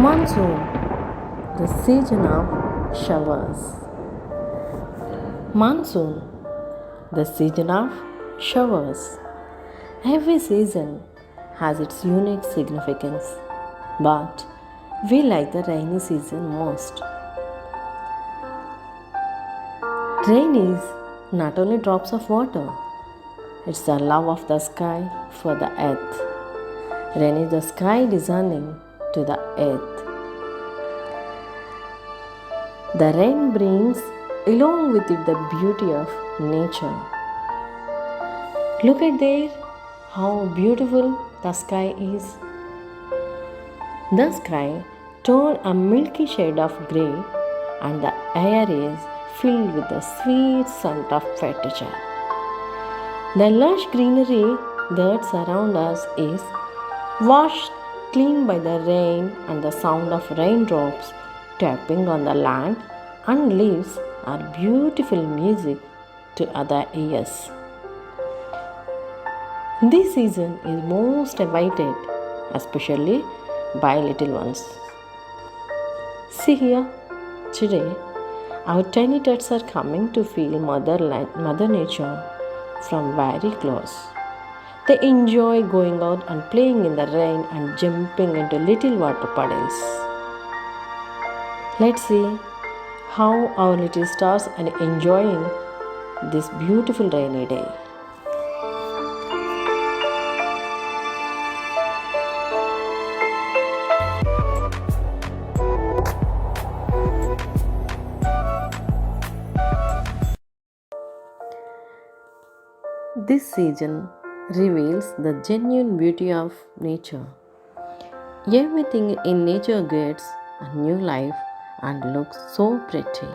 Monsoon, the season of showers. Monsoon, the season of showers. Every season has its unique significance, but we like the rainy season most. Rain is not only drops of water, it's the love of the sky for the earth. Rain is the sky discerning to the earth. The rain brings along with it the beauty of nature. Look at there how beautiful the sky is. The sky turned a milky shade of grey and the air is filled with the sweet scent of fertilizer. The lush greenery that surrounds us is washed clean by the rain, and the sound of raindrops tapping on the land and leaves are beautiful music to other ears. This season is most awaited, especially by little ones. See here, today our tiny tots are coming to feel Mother Nature from very close. They enjoy going out and playing in the rain and jumping into little water puddles. Let's see how our little stars are enjoying this beautiful rainy day. This season reveals the genuine beauty of nature. Everything in nature gets a new life and looks so pretty.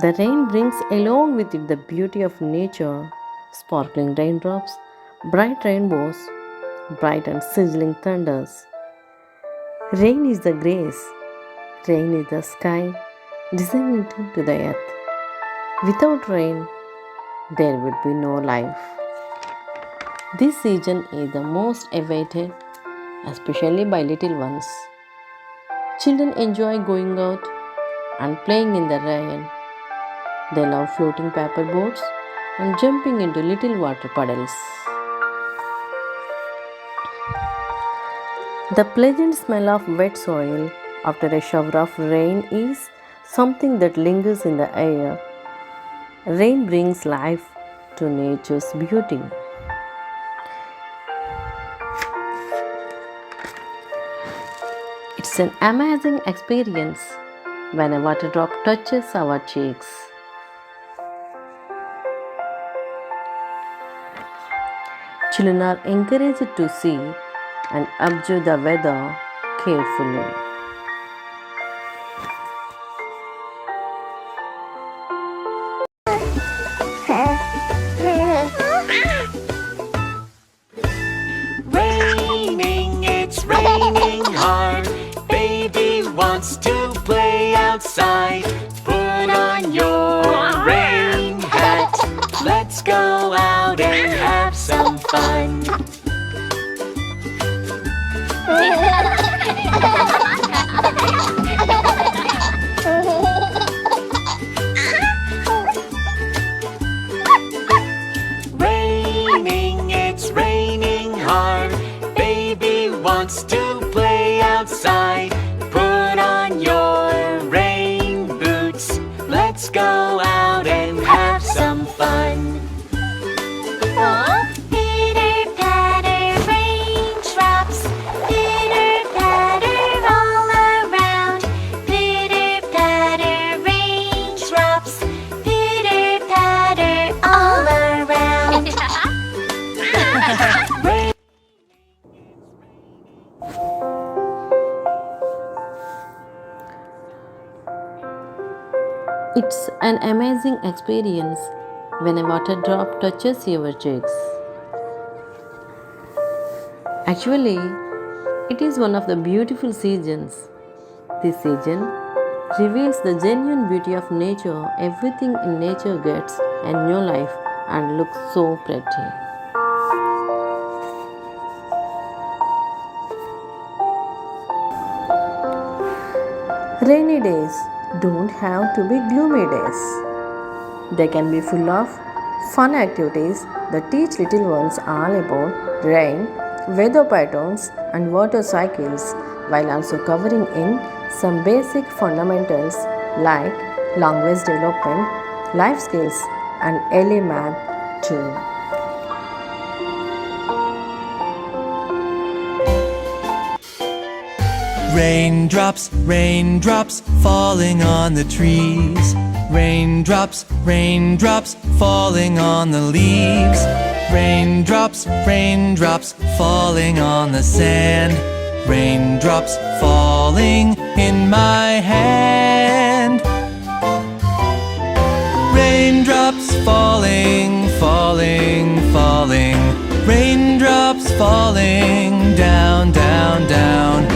The rain brings along with it the beauty of nature, sparkling raindrops, bright rainbows, bright and sizzling thunders. Rain is the grace, rain is the sky descending to the earth. Without rain, there would be no life. This season is the most awaited, especially by little ones. Children enjoy going out and playing in the rain. They love floating paper boats and jumping into little water puddles. The pleasant smell of wet soil after a shower of rain is something that lingers in the air. Rain brings life to nature's beauty. It's an amazing experience when a water drop touches our cheeks. Children are encouraged to see and observe the weather carefully. Raining, it's raining hard. Baby wants to play outside. Put on your rain hat. Let's go out and have some fun. Raining, it's raining hard. Baby wants to play outside. Put on your rain boots. Let's go out and have some fun. Pitter patter, raindrops. Pitter patter all around. Pitter patter, raindrops. Pitter patter all around. It's an amazing experience when a water drop touches your cheeks. Actually, it is one of the beautiful seasons. This season reveals the genuine beauty of nature. Everything in nature gets a new life and looks so pretty. Rainy days don't have to be gloomy days. They can be full of fun activities that teach little ones all about rain, weather patterns, and water cycles, while also covering in some basic fundamentals like language development, life skills, and early math too. Raindrops, raindrops falling on the trees. Raindrops, raindrops falling on the leaves. Raindrops, raindrops falling on the sand. Raindrops falling in my hand. Raindrops falling, falling, falling. Raindrops falling down, down, down.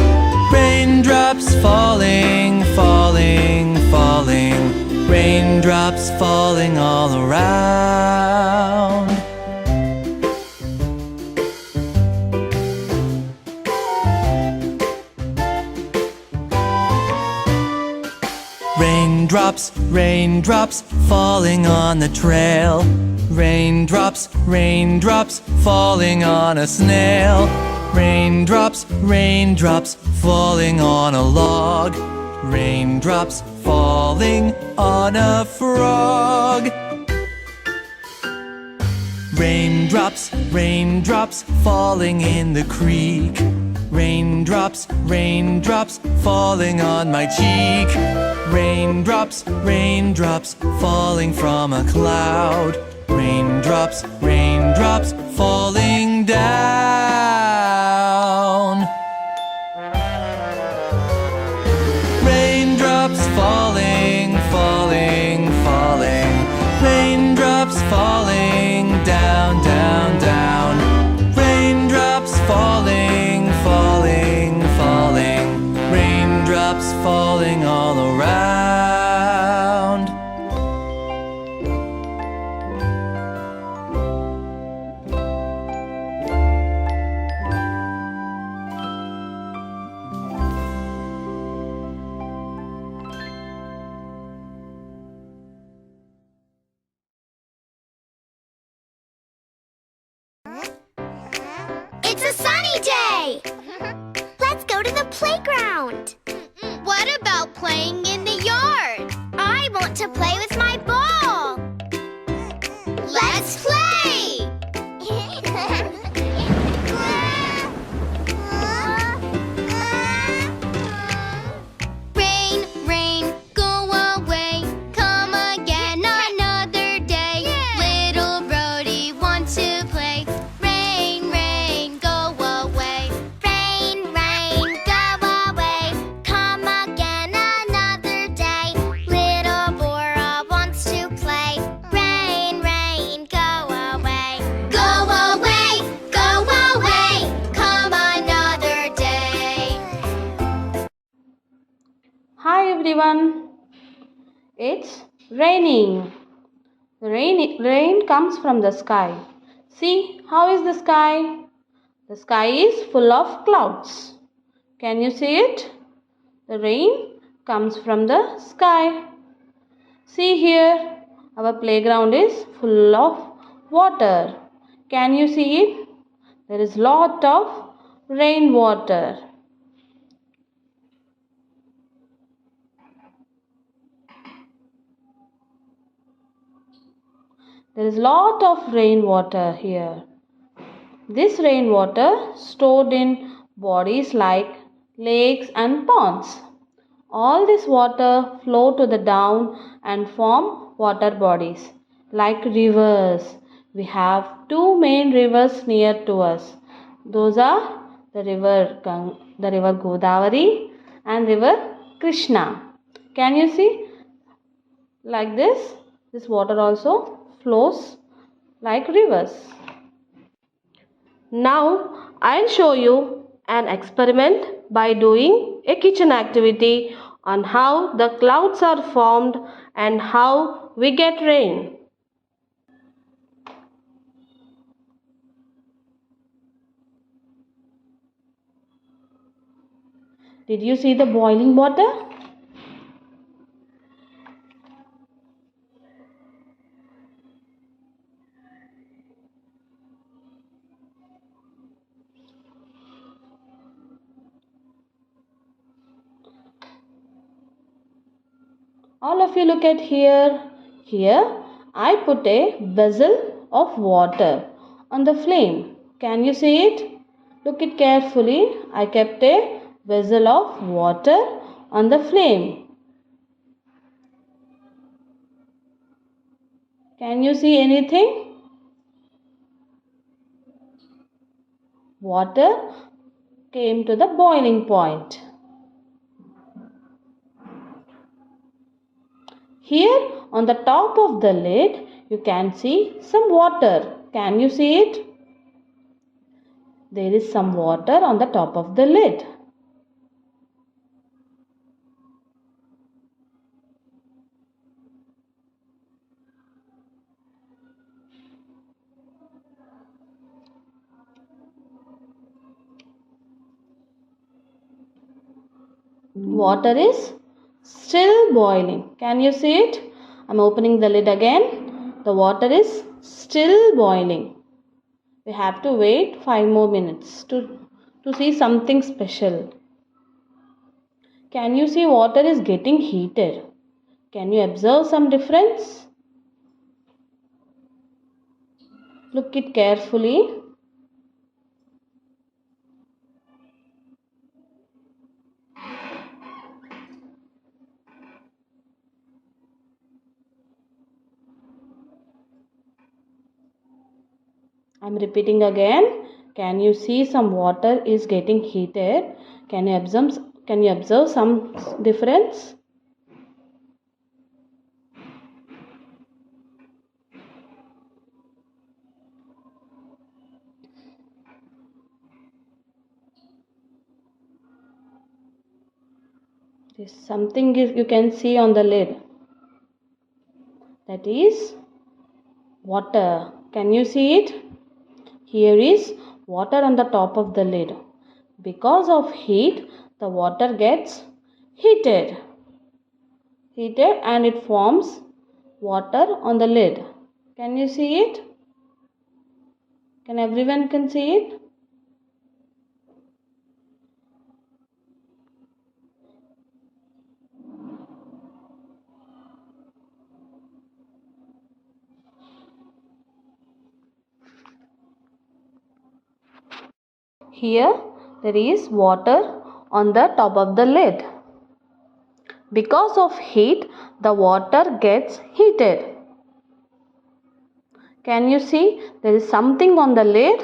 Raindrops falling, falling, falling. Raindrops falling all around. Raindrops, raindrops falling on the trail. Raindrops, raindrops falling on a snail. Raindrops, raindrops falling on a log. Raindrops falling on a frog. Raindrops, raindrops falling in the creek. Raindrops, raindrops falling on my cheek. Raindrops, raindrops falling from a cloud. Raindrops, raindrops falling down. Raindrops falling, falling, falling. Raindrops falling down, down, down. Raindrops falling, falling, falling. Raindrops falling all around. It's a sunny day! Let's go to the playground! What about playing in the yard? I want to play with my ball! Let's play! Rain, rain, go away. Come again another day. Little Brody wants to play. Rain, rain, go away. Rain, rain, go away. Come again another day. Little Bora wants to play. Rain, rain, go away. Go away, go away. Come another day. Hi everyone, it's raining. Rain comes from the sky. See, how is the sky? The sky is full of clouds. Can you see it? The rain comes from the sky. See here, our playground is full of water. Can you see it? There is lot of rainwater. There is lot of rainwater here. This rainwater stored in bodies like lakes and ponds. All this water flow to the down and form water bodies like rivers. We have two main rivers near to us. Those are the river Godavari and river Krishna. Can you see? Like this, this water also flows like rivers. Now I'll show you an experiment by doing a kitchen activity on how the clouds are formed and how we get rain. Did you see the boiling water? All of you look at here. Here I put a vessel of water on the flame. Can you see it? Look it carefully. I kept a vessel of water on the flame. Can you see anything? Water came to the boiling point. Here on the top of the lid you can see some water. Can you see it? There is some water on the top of the lid. Water is still boiling. Can you see it? I'm opening the lid again. The water is still boiling. We have to wait 5 more minutes to see something special. Can you see water is getting heated? Can you observe some difference? Look it carefully. I'm repeating again. Can you see some water is getting heated? Can you observe some difference? There's something you can see on the lid. That is water. Can you see it? Here is water on the top of the lid. Because of heat, the water gets heated. And it forms water on the lid. Can you see it? Can everyone can see it? Here there is water on the top of the lid. Because of heat, the water gets heated. Can you see? There is something on the lid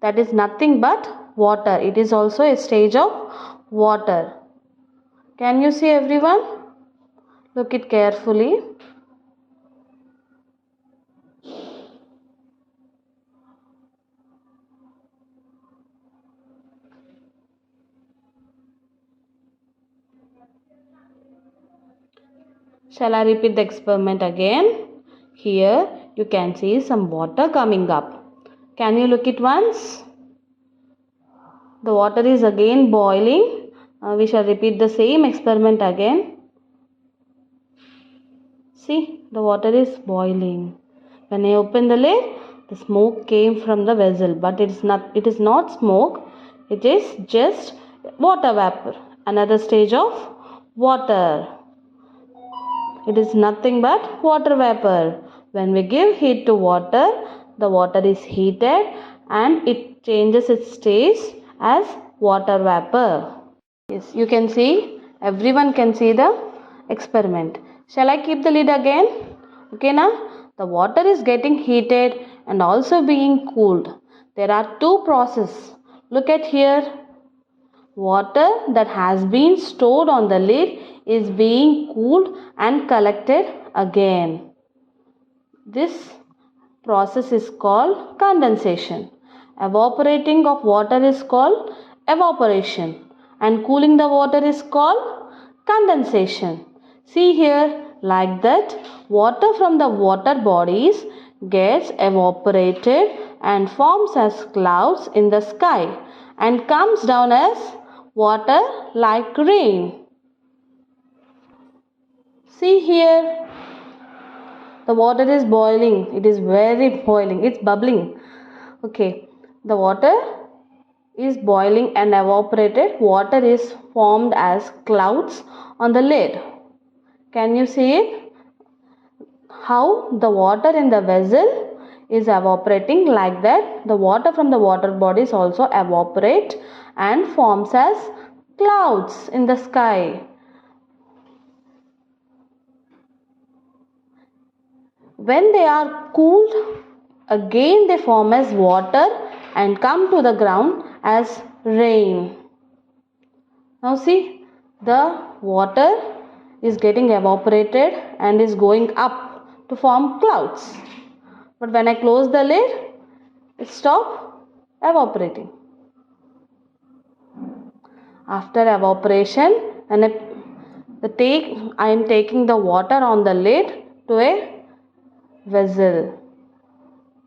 that is nothing but water. It is also a stage of water. Can you see everyone? Look it carefully. Shall I repeat the experiment again? Here you can see some water coming up. Can you look it once? The water is again boiling. We shall repeat the same experiment again. See, the water is boiling. When I open the lid, the smoke came from the vessel, but it is not smoke. It is just water vapor. Another stage of water. It is nothing but water vapor. When we give heat to water, the water is heated and it changes its stage as water vapor. Yes, you can see, everyone can see the experiment. Shall I keep the lid again? Okay, now the water is getting heated and also being cooled. There are two processes. Look at here. Water that has been stored on the lid is being cooled and collected again. This process is called condensation. Evaporating of water is called evaporation and cooling the water is called condensation. See here, like that, water from the water bodies gets evaporated and forms as clouds in the sky and comes down as water like rain. See here, the water is boiling. It is very boiling. It's bubbling. Okay, the water is boiling and evaporated. Water is formed as clouds on the lid. Can you see it? How the water in the vessel is evaporating, like that the water from the water bodies also evaporate and forms as clouds in the sky. When they are cooled, again they form as water and come to the ground as rain. Now see, the water is getting evaporated and is going up to form clouds. But when I close the lid, it stops evaporating. After evaporation, when I am taking the water on the lid to a vessel,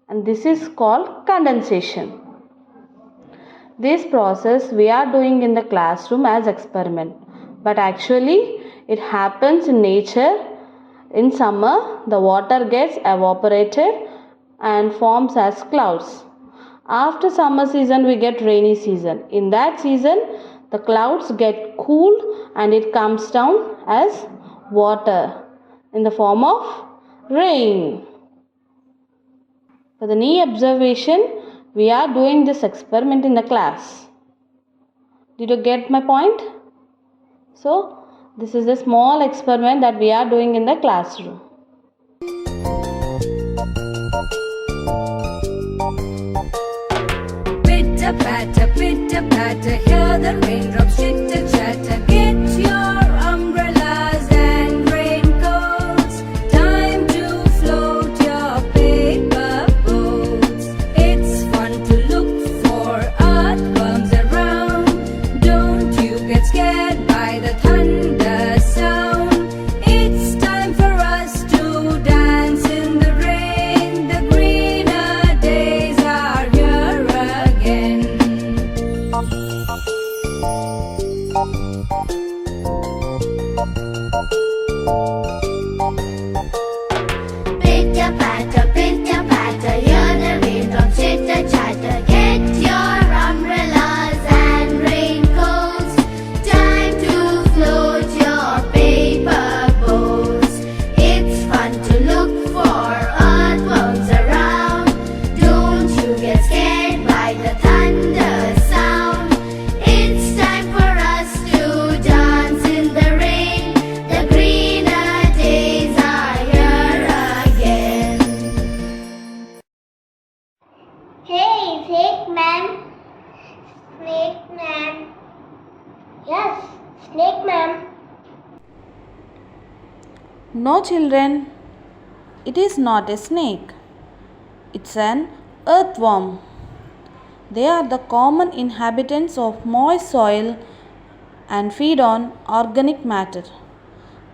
and this is called condensation. This process we are doing in the classroom as experiment, but actually it happens in nature. In summer, the water gets evaporated and forms as clouds. After summer season, we get rainy season. In that season, the clouds get cooled and it comes down as water in the form of rain. For the knee observation, we are doing this experiment in the class. Did you get my point? So, this is a small experiment that we are doing in the classroom. Pitter patter, hear the raindrops chitter chatter. Get your umbrellas and raincoats. Time to float your paper boats. It's fun to look for earthworms around. Don't you get scared by the thunder sound. It's time for us to dance in the rain. The greener days are here again. Pitter patter, hear the raindrops chitter chatter. Get your umbrellas and raincoats. Time to float your paper boats. It's fun to look for earthworms around. Don't you get scared by the thunder sound. It's time for us to dance in the rain. The greener days are here again. Hey, Snake Man. Snake Man. Yes, Snake Man. No, children, it is not a snake. It's an earthworm. They are the common inhabitants of moist soil and feed on organic matter.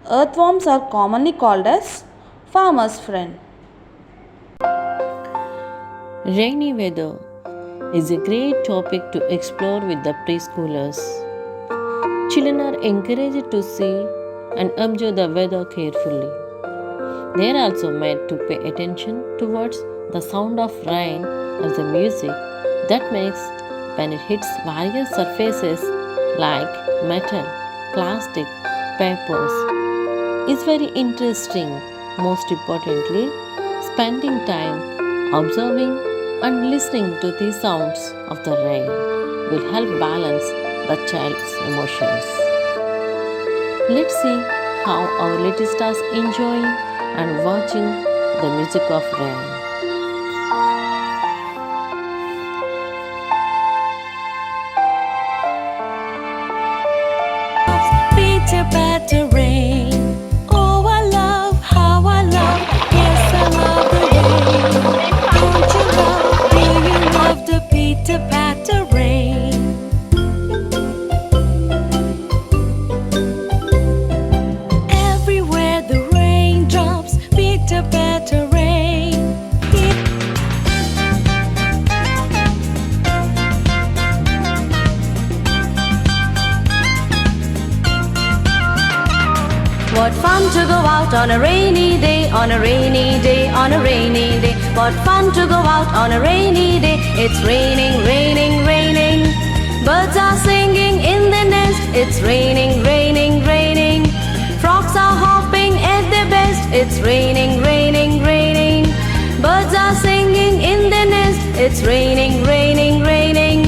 Earthworms are commonly called as farmer's friend. Rainy weather is a great topic to explore with the preschoolers. Children are encouraged to see and observe the weather carefully. They are also made to pay attention towards the sound of rain as the music that makes when it hits various surfaces like metal, plastic, papers. It's very interesting. Most importantly, spending time observing and listening to the sounds of the rain will help balance the child's emotions. Let's see how our little stars enjoying and watching the music of rain. Pitter patter rain. Oh, I love how I love. Yes, I love the rain. Don't you love? Do you love the pitter patter rain? Everywhere the rain drops, pitter patter rain. What fun to go out on a rainy day, on a rainy day, on a rainy day. What fun to go out on a rainy day. It's raining, raining, raining. Birds are singing in the nest. It's raining, raining, raining. Frogs are hopping It's raining, raining, raining. Birds are singing in their nest. It's raining, raining, raining.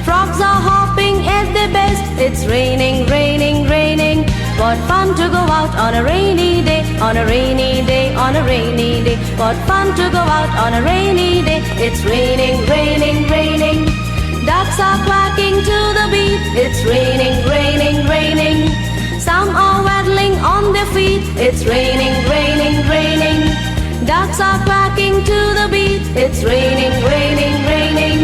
Frogs are hopping at their best. It's raining, raining, raining. What fun to go out on a rainy day, on a rainy day, on a rainy day. What fun to go out on a rainy day. It's raining, raining, raining. Ducks are quacking to the beat. It's raining, raining, raining. Some are waddling on their feet. It's raining, raining, raining. Ducks are quacking to the beat. It's raining, raining, raining.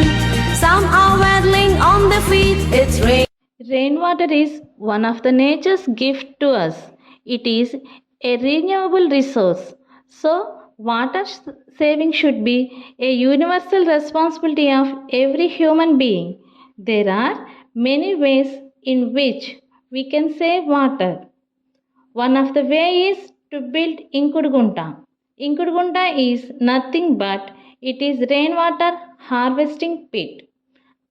Some are waddling on their feet. It's raining. Rainwater is one of the nature's gift to us. It is a renewable resource. So, water saving should be a universal responsibility of every human being. There are many ways in which we can save water. One of the ways is to build Inkudugunta. Inkudugunta is nothing but it is rainwater harvesting pit,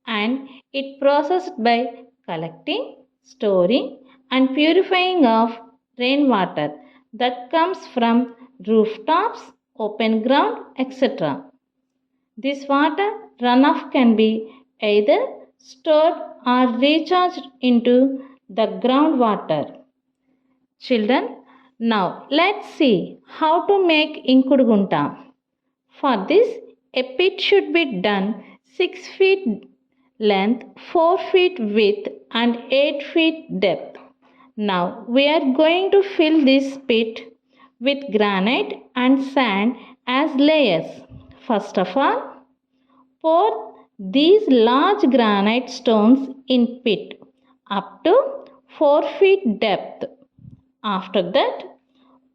and it processed by collecting, storing and purifying of rainwater that comes from rooftops, open ground, etc. This water runoff can be either stored or recharged into the groundwater. Children, now let's see how to make Inkudugunta. For this, a pit should be done 6 feet length, 4 feet width and 8 feet depth. Now we are going to fill this pit with granite and sand as layers. First of all, pour these large granite stones in pit up to 4 feet depth. After that,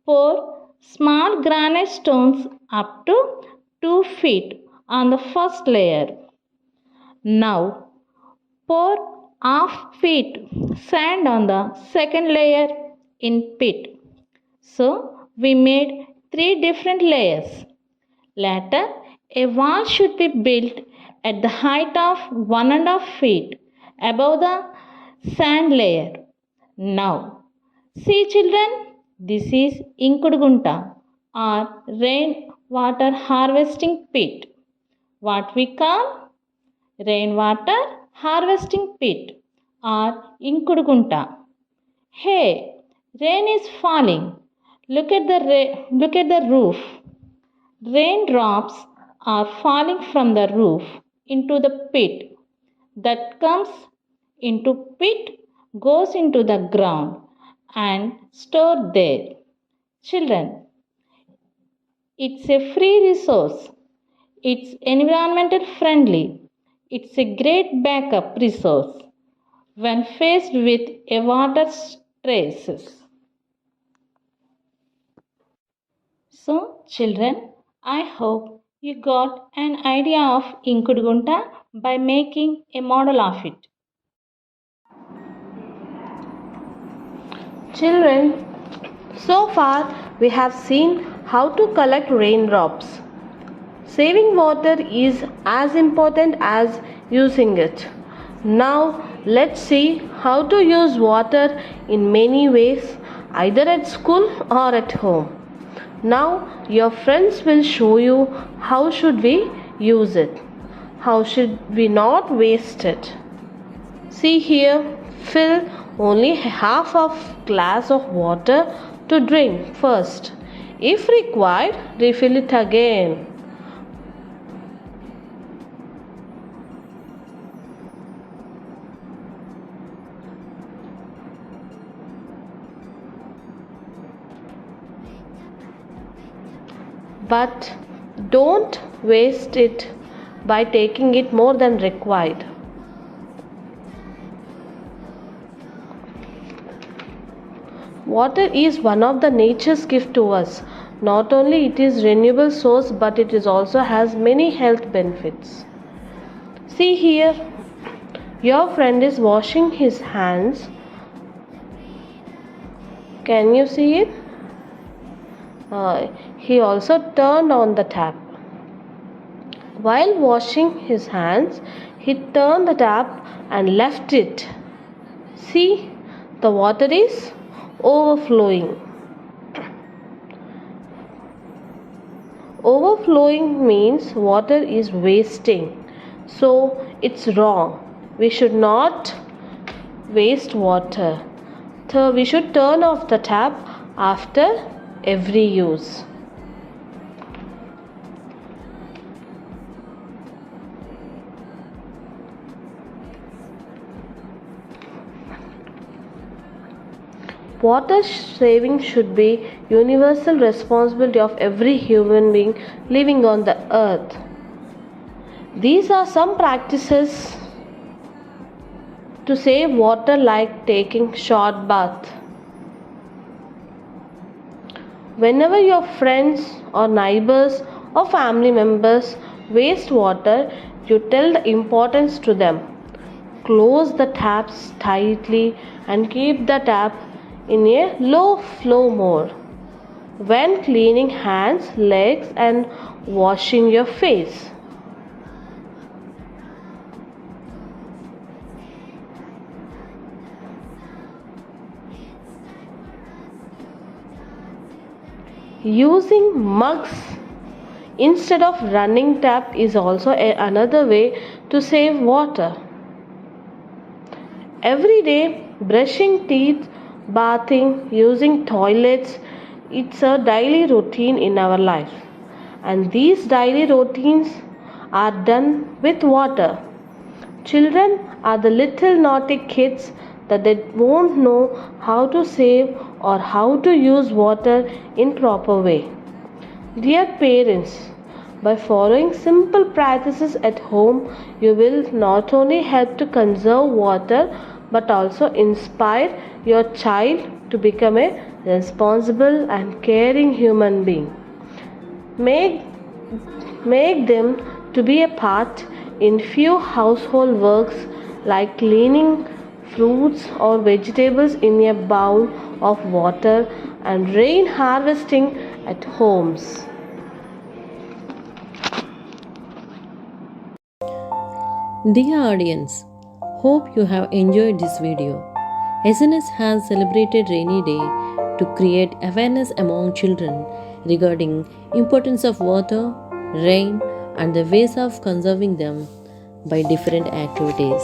pour small granite stones up to 2 feet on the first layer. Now, pour half feet sand on the second layer in pit. So, we made 3 different layers. Later, a wall should be built at the height of 1.5 feet above the sand layer. Now, see children, this is Inkudugunta or rainwater harvesting pit. What we call rainwater harvesting pit or Inkudugunta. Hey, rain is falling. Look at the roof. Raindrops are falling from the roof into the pit. That comes into pit, goes into the ground and stored there. Children, it's a free resource. It's environmental friendly. It's a great backup resource when faced with a water crisis. So, children, I hope you got an idea of Inkudugunta by making a model of it. Children, so far we have seen how to collect raindrops. Saving water is as important as using it. Now let's see how to use water in many ways, either at school or at home. Now your friends will show you how should we use it. How should we not waste it? See here, fill only half of glass of water to drink first. If required, refill it again. But don't waste it by taking it more than required. Water is one of the nature's gift to us. Not only it is renewable source, but it is also has many health benefits. See here, your friend is washing his hands. Can you see it? He also turned on the tap. While washing his hands, he turned the tap and left it. See, the water is overflowing. Overflowing means water is wasting. So it's wrong. We should not waste water. Third, we should turn off the tap after every use. Water saving should be universal responsibility of every human being living on the earth. These are some practices to save water, like taking short bath. Whenever your friends or neighbors or family members waste water, you tell the importance to them. Close the taps tightly and keep the tap in a low flow mode when cleaning hands, legs, and washing your face. Using mugs instead of running tap is also another way to save water. Every day, brushing teeth, bathing, using toilets, it's a daily routine in our life. And these daily routines are done with water. Children are the little naughty kids that they won't know how to save or how to use water in proper way. Dear parents, by following simple practices at home, you will not only help to conserve water but also inspire your child to become a responsible and caring human being. Make them to be a part in few household works like cleaning fruits or vegetables in a bowl of water and rain harvesting at homes. Dear audience, hope you have enjoyed this video. SNS has celebrated Rainy Day to create awareness among children regarding importance of water, rain, and the ways of conserving them by different activities.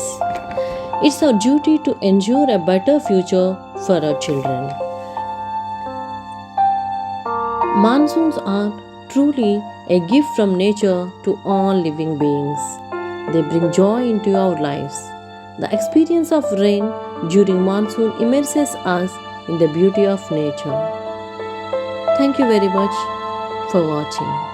It's our duty to ensure a better future for our children. Monsoons are truly a gift from nature to all living beings. They bring joy into our lives. The experience of rain during monsoon immerses us in the beauty of nature. Thank you very much for watching.